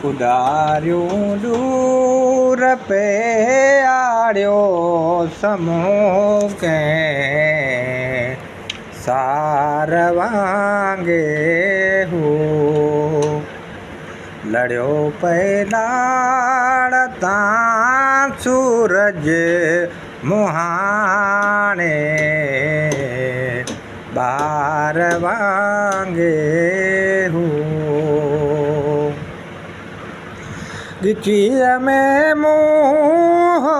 उधारियूं दूर पे आड़ियो समूह कंहिं सार वांगे हो लड़ियो पए लाड़ तां सूरज मुहाणे ॿार वांगे हो गिचीअ में मुंहुं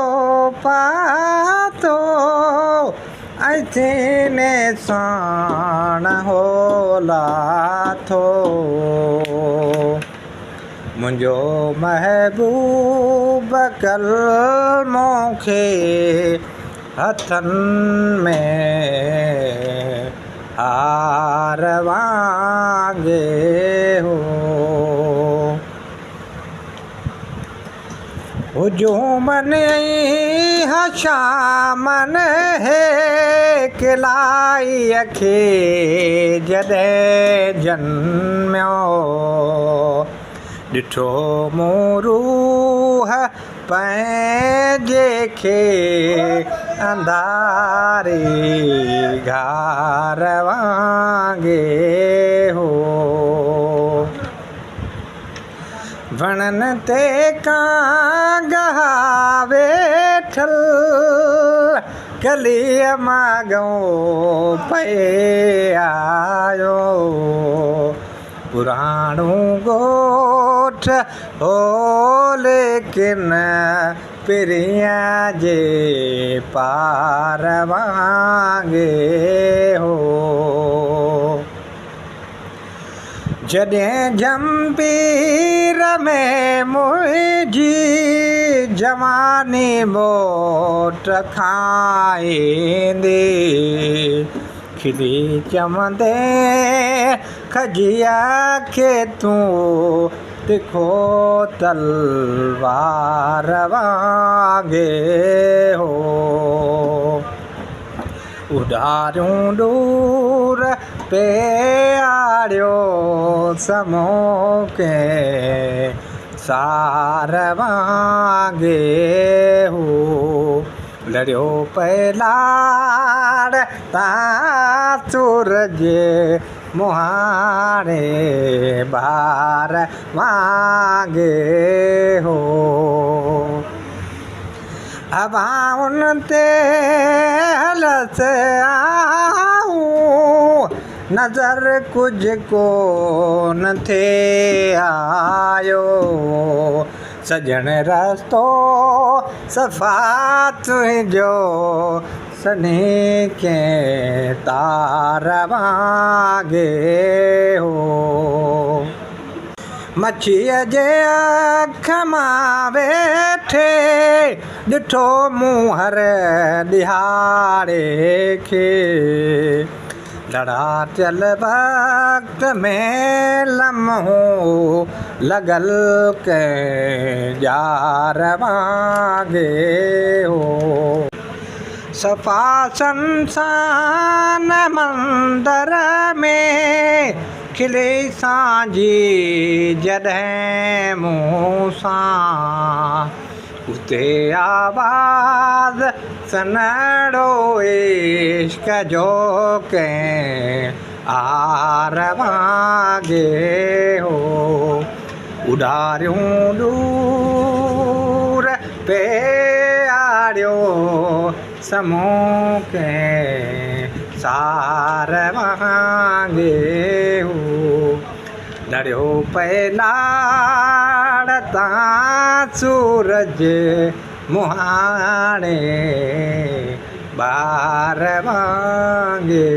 पातो ऐं सीने साण हो लाथो मुंहिंजो महबूब कलमों खे हथनि में हार वांगे हो हुजूमन शामन हे किलाईअ खे जॾहिं जन्मियो ॾिठो मूं रूह पंहिंजे खे अंधारी घार वांगे हो वणनि ते कांगा वेठल कलीअ माॻो पए आयो पुराणो ॻोठ हो लेकिन पिरियां जे पार वांगे हो जॾहिं जंबीर में मुंहिंजी जवानी मोट खाईंदी खिली चवंदे खजिया खे तूं तिखो तलवार वांगे हो उधारियूं दूर पे आड़ियो समूह कंहिं सार वांगे हो लड़ियो पए लाड़ तां सूरज मुहाणे ॿार वांगे हो हवाउनि ते हलस आऊं नज़र कुझु कोन थे आयो सजण रस्तो सफ़ा तुंहिंजो सनी कंहिं तार वांगे हो मच्छीअ जे अख मां वेठे ॾिठो मूं हर ॾिहाड़े खे लड़ाटियल वक़्त में लम्हो लॻल कंहिं ॼार वांगे हो सफ़ा संसान मंदर में खिले सांझी जॾहिं मूं सां उते आवाज़ सनड़ो इश्क जो कंहिं आर वांगे हो उधारियूं दूर पे आड़ियो समूह कंहिं सार वांगे हो लड़ियो पए लाड़ तां सूरज मुहाणे ॿार वांगे